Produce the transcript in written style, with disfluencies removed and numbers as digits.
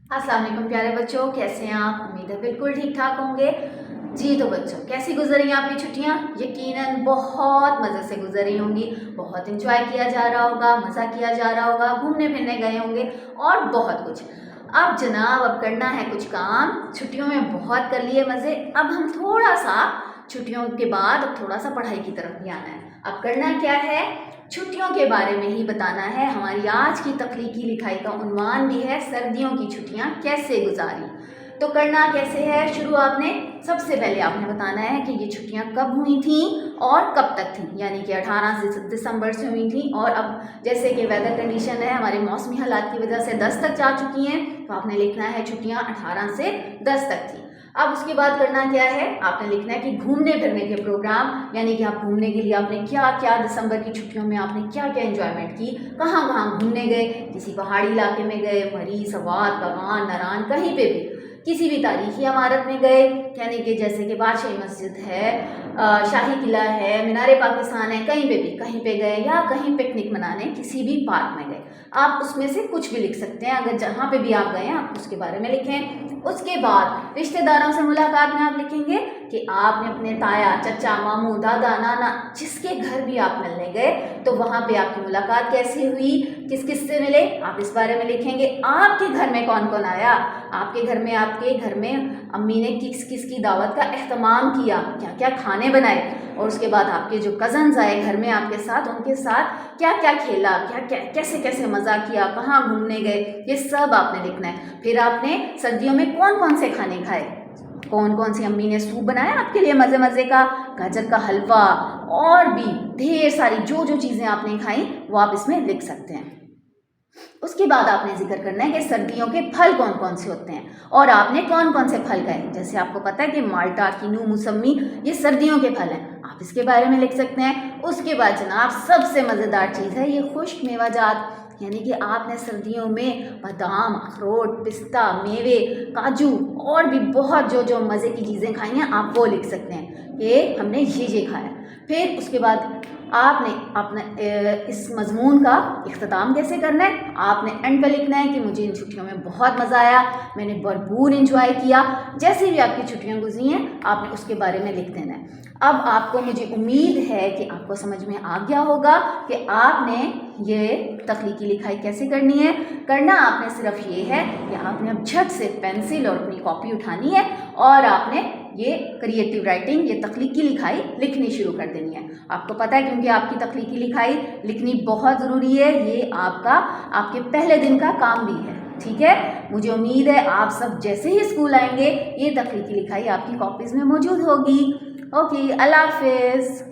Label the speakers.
Speaker 1: अस्सलाम वालेकुम प्यारे बच्चों, कैसे हैं आप? उम्मीद है बिल्कुल ठीक ठाक होंगे। जी तो बच्चों, कैसी गुजर रही हैं आपकी छुट्टियां? यकीनन बहुत मज़े से गुजर रही होंगी, बहुत इंजॉय किया जा रहा होगा, मज़ा किया जा रहा होगा, घूमने फिरने गए होंगे और बहुत कुछ। अब जनाब, अब करना है कुछ काम। छुट्टियों में बहुत कर लिए मज़े, अब हम थोड़ा सा छुट्टियों के बाद अब थोड़ा सा पढ़ाई की तरफ भी आना है। अब करना क्या है, छुट्टियों के बारे में ही बताना है। हमारी आज की तख्लीकी लिखाई का उन्वान भी है सर्दियों की छुट्टियां कैसे गुजारी। तो करना कैसे है, शुरू आपने सबसे पहले आपने बताना है कि ये छुट्टियां कब हुई थी और कब तक थी, यानी कि 18 दिसंबर से हुई थी और अब जैसे कि वेदर कंडीशन है, हमारे मौसमी हालात की वजह से 10 तक जा चुकी हैं, तो आपने लिखना है छुट्टियां 18 से 10 तक थी। अब उसके बाद करना क्या है, आपने लिखना है कि घूमने फिरने के प्रोग्राम, यानी कि आप घूमने के लिए आपने क्या क्या दिसंबर की छुट्टियों में आपने क्या क्या एंजॉयमेंट की, कहाँ कहाँ घूमने गए, किसी पहाड़ी इलाके में गए, मरी, सवात, कवान, नारान, कहीं पे भी, किसी भी तारीखी इमारत में गए, यानी कि जैसे कि बादशाही मस्जिद है, शाही किला है, मीनार पाकिस्तान है, कहीं पे गए, या कहीं पिकनिक मनाने किसी भी पार्क में गए। आप उसमें से कुछ भी लिख सकते हैं, अगर जहाँ पे भी आप गए हैं आप उसके बारे में लिखें। उसके बाद रिश्तेदारों से मुलाकात में आप लिखेंगे कि आपने अपने ताया, चचा, मामू, दादा, नाना, जिसके घर भी आप मिलने गए तो वहाँ पे आपकी मुलाकात कैसी हुई, किस किस से मिले, आप इस बारे में लिखेंगे। आपके घर में कौन कौन आया, आपके घर में अम्मी ने किस किस की दावत का एहतमाम किया, क्या क्या खाने बनाए, और उसके बाद आपके जो कज़न्स आए घर में आपके साथ, उनके साथ क्या क्या खेला, क्या क्या कैसे कैसे मज़ा किया, कहाँ घूमने गए, ये सब आपने लिखना है। फिर आपने सर्दियों में कौन कौन से खाने खाए, कौन कौन सी अम्मी ने सूप बनाया आपके लिए मज़े मज़े का, गाजर का हलवा, और भी ढेर सारी जो जो चीज़ें आपने खाई वो आप इसमें लिख सकते हैं। उसके बाद आपने जिक्र करना है कि सर्दियों के फल कौन कौन से होते हैं और आपने कौन कौन से फल खाए। जैसे आपको पता है कि माल्टा, किनू, मौसमी, ये सर्दियों के फल हैं, आप इसके बारे में लिख सकते हैं। उसके बाद जनाब सबसे मज़ेदार चीज़ है ये खुश्क मेवाजात, यानी कि आपने सर्दियों में बादाम, अखरोट, पिस्ता, मेवे, काजू और भी बहुत जो जो मज़े की चीज़ें खाई हैं आप वो लिख सकते हैं कि हमने ये खाया। फिर उसके बाद आपने अपने इस मज़मून का इख्तिताम कैसे करना है, आपने एंड पे लिखना है कि मुझे इन छुट्टियों में बहुत मज़ा आया, मैंने भरपूर इंजॉय किया। जैसे भी आपकी छुट्टियां गुजरी हैं आपने उसके बारे में लिख देना है। अब आपको, मुझे उम्मीद है कि आपको समझ में आ गया होगा कि आपने ये तख्लीकी लिखाई कैसे करनी है। करना आपने सिर्फ ये है कि आपने अब झट से पेंसिल और अपनी कॉपी उठानी है और आपने ये क्रिएटिव राइटिंग, ये तख्लीकी लिखाई लिखनी शुरू कर देनी है। आपको पता है क्योंकि आपकी तख्लीकी लिखाई लिखनी बहुत ज़रूरी है, ये आपके पहले दिन का काम भी है। ठीक है, मुझे उम्मीद है आप सब जैसे ही स्कूल आएंगे ये तख्लीकी लिखाई आपकी कॉपीज़ में मौजूद होगी। ओके, अल्लाह हाफिज़।